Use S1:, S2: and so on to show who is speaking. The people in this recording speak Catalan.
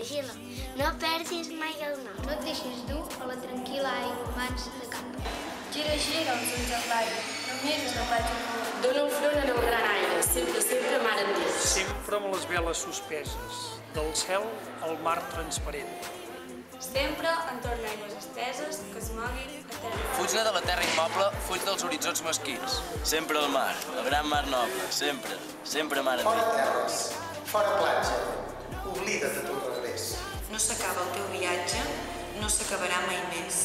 S1: vigila. No perdis mai el nord.
S2: No et deixis dur a la tranquil·la aigua mansa de camp.
S3: Gira, gira els ulls en l'aire, no miris la platja molt.
S4: Dóna el front en el gran aire, sempre, sempre mar endins.
S5: Sempre amb les veles suspeses, del cel al mar transparent.
S3: Sempre entorn d'aigües esteses que es moguin a terra.
S6: Fuig-ne de la terra immoble, fuig dels horitzons mesquins. Sempre al mar, el gran mar noble, sempre, sempre mar endins.
S7: Fora terres, fora platja, oblida't de tu regrés.
S8: No s'acaba el teu viatge, no s'acabarà mai més.